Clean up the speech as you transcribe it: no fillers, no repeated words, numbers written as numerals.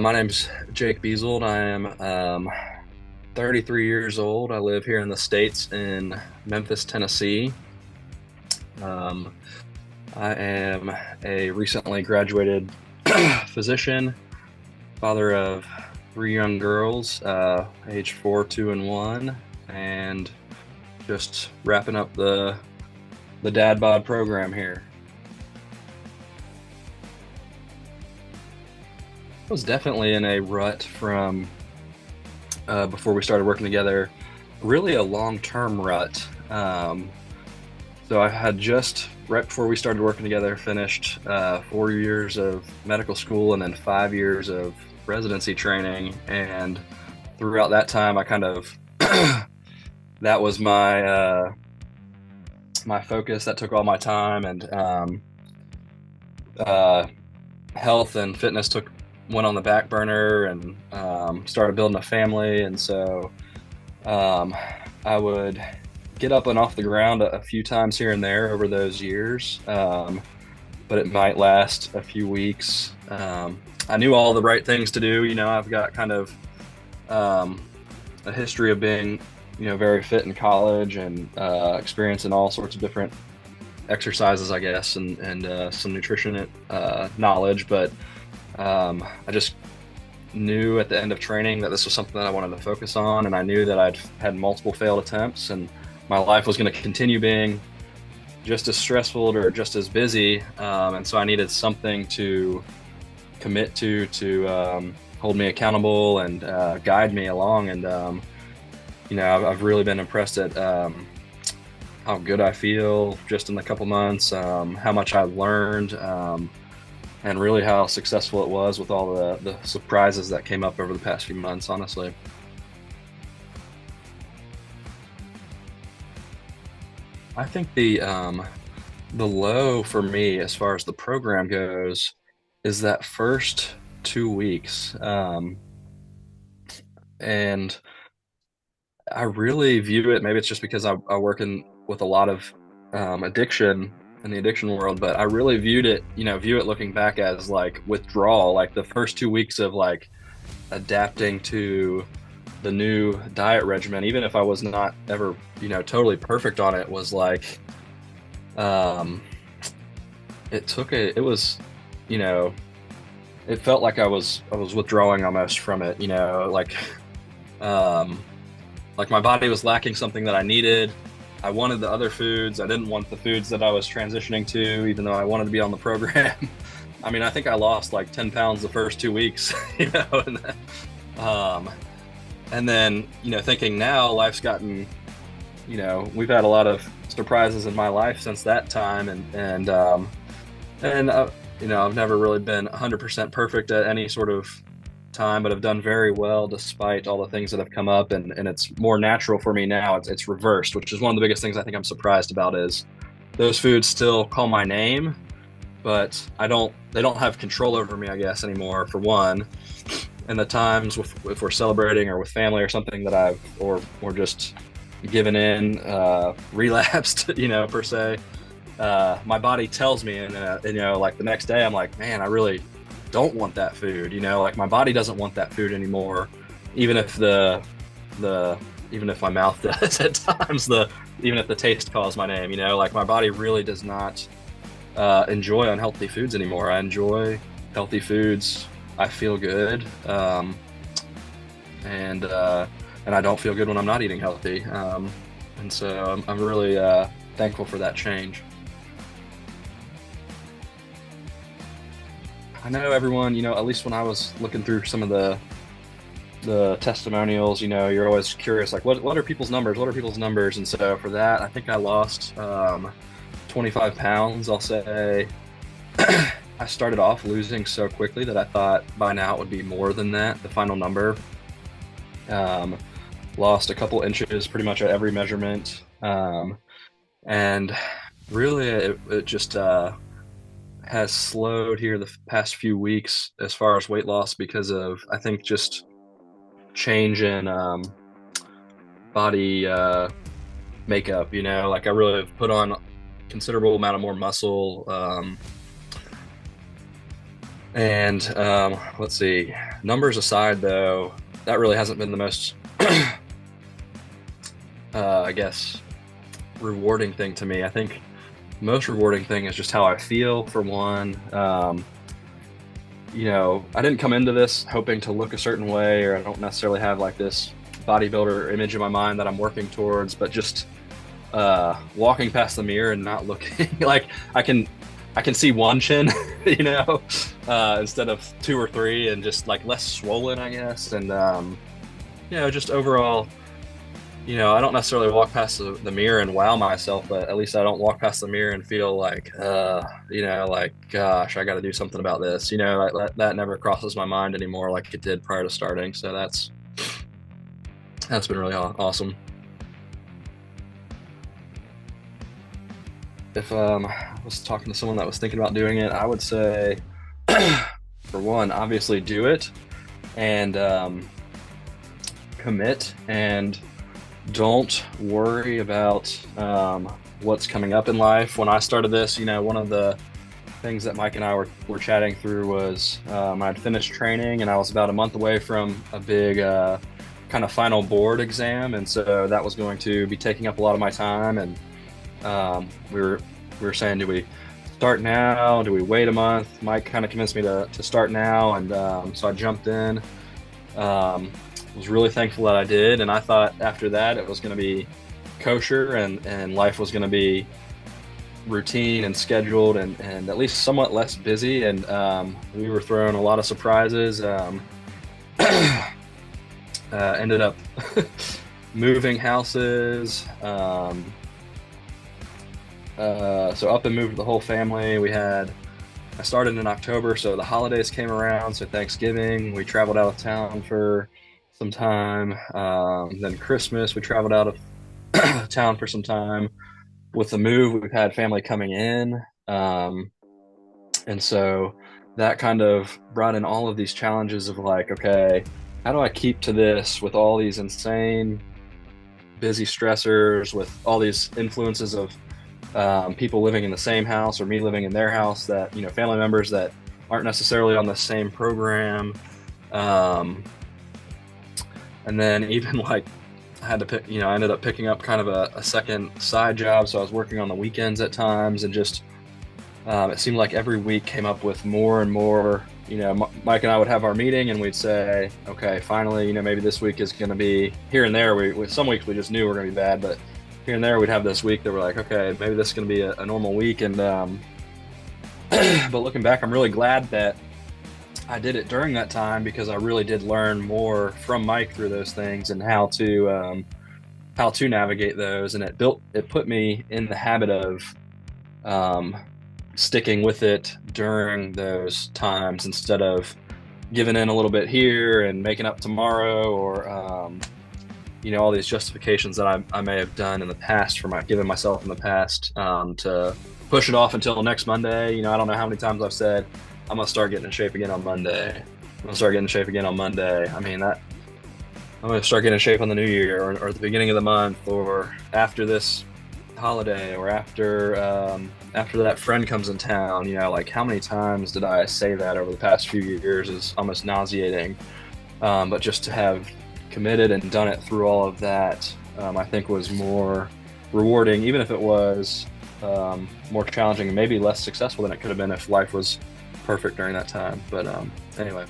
My name's Jake Bezold. I am 33 years old. I live here in the States in Memphis, Tennessee. Um, I am a recently graduated physician, father of three young girls, age 4, 2, and 1, and just wrapping up the DadBod program here. I was definitely in a rut from before we started working together, really a long-term rut. So I had just right before we started working together finished 4 years of medical school and then 5 years of residency training. And throughout that time, I kind of that was my focus. That took all my time, and uh, health and fitness went on the back burner, and started building a family. And so I would get up and off the ground a few times here and there over those years, but it might last a few weeks. I knew all the right things to do. I've got kind of a history of being, very fit in college, and experience in all sorts of different exercises, I guess, and some nutrition knowledge. But I just knew at the end of training that this was something that I wanted to focus on, and I knew that I'd had multiple failed attempts, and my life was going to continue being just as stressful or just as busy, and so I needed something to commit to hold me accountable and guide me along. And I've really been impressed at how good I feel just in the couple months, how much I've learned, and really how successful it was with all the surprises that came up over the past few months, honestly. I think the low for me as far as the program goes is that first 2 weeks. And I really view it, maybe it's just because I work with a lot of addiction in the addiction world, but I really view it looking back as like withdrawal, like the first 2 weeks of like adapting to the new diet regimen, even if I was not ever, totally perfect on it, was like, it was, it felt like I was withdrawing almost from it, like my body was lacking something that I needed. I wanted the other foods. I didn't want the foods that I was transitioning to, even though I wanted to be on the program. I mean, I think I lost like 10 pounds the first 2 weeks, and then, thinking now life's gotten, we've had a lot of surprises in my life since that time. I've never really been 100% perfect at any sort of time, but I've done very well despite all the things that have come up, and it's more natural for me now. It's reversed, which is one of the biggest things I think I'm surprised about, is those foods still call my name, but they don't have control over me, I guess, anymore, for one. And the times if we're celebrating or with family or something that or just given in, relapsed, per se, my body tells me, and like the next day I'm like, man, I really don't want that food, like my body doesn't want that food anymore, even if even if my mouth does at times, even if the taste calls my name, like my body really does not enjoy unhealthy foods anymore. I enjoy healthy foods. I feel good, and I don't feel good when I'm not eating healthy, and so I'm really thankful for that change. I know everyone, at least when I was looking through some of the testimonials, you're always curious, like, what are people's numbers? What are people's numbers? And so for that, I think I lost 25 pounds, I'll say. I started off losing so quickly that I thought by now it would be more than that, the final number. Lost a couple inches pretty much at every measurement. And really it just has slowed here the past few weeks as far as weight loss, because of, I think, just change in body makeup. Like I really have put on considerable amount of more muscle, and let's see, Numbers aside, though, that really hasn't been the most, I guess, rewarding thing to me. I think the most rewarding thing is just how I feel, for one. I didn't come into this hoping to look a certain way, or I don't necessarily have like this bodybuilder image in my mind that I'm working towards, but just walking past the mirror and not looking like I can see one chin, instead of two or three, and just like less swollen, I guess. And just overall, I don't necessarily walk past the mirror and wow myself, but at least I don't walk past the mirror and feel like, gosh, I got to do something about this. That never crosses my mind anymore like it did prior to starting. So that's been really awesome. If I was talking to someone that was thinking about doing it, I would say, for one, obviously do it and commit, and don't worry about what's coming up in life. When I started this, one of the things that Mike and I were chatting through was I'd finished training and I was about a month away from a big kind of final board exam, and so that was going to be taking up a lot of my time. And we were saying, do we start now? Do we wait a month? Mike kind of convinced me to start now, and so I jumped in. Was really thankful that I did, and I thought after that it was going to be kosher and life was going to be routine and scheduled and at least somewhat less busy. And we were thrown a lot of surprises. Ended up moving houses. So up and moved with the whole family. I started in October, so the holidays came around. So Thanksgiving, we traveled out of town for some time. Then Christmas, we traveled out of town for some time. With the move, we've had family coming in. And so that kind of brought in all of these challenges of like, okay, how do I keep to this with all these insane busy stressors, with all these influences of people living in the same house or me living in their house, that, family members that aren't necessarily on the same program. And then even like I had to pick, I ended up picking up kind of a second side job. So I was working on the weekends at times, and just, it seemed like every week came up with more and more. Mike and I would have our meeting and we'd say, okay, finally, maybe this week is going to be here and there. Some weeks we just knew we were going to be bad, but here and there we'd have this week that we're like, okay, maybe this is going to be a normal week. And, but looking back, I'm really glad that I did it during that time, because I really did learn more from Mike through those things and how to navigate those. And it put me in the habit of, sticking with it during those times, instead of giving in a little bit here and making up tomorrow, or all these justifications that I may have done in the past given myself in the past, to push it off until next Monday. I don't know how many times I've said I'm gonna start getting in shape again on Monday. I mean, I'm gonna start getting in shape on the new year, or at the beginning of the month, or after this holiday, or after that friend comes in town. Like, how many times did I say that over the past few years is almost nauseating. But just to have committed and done it through all of that, I think was more rewarding, even if it was more challenging and maybe less successful than it could have been if life was perfect during that time. But anyway.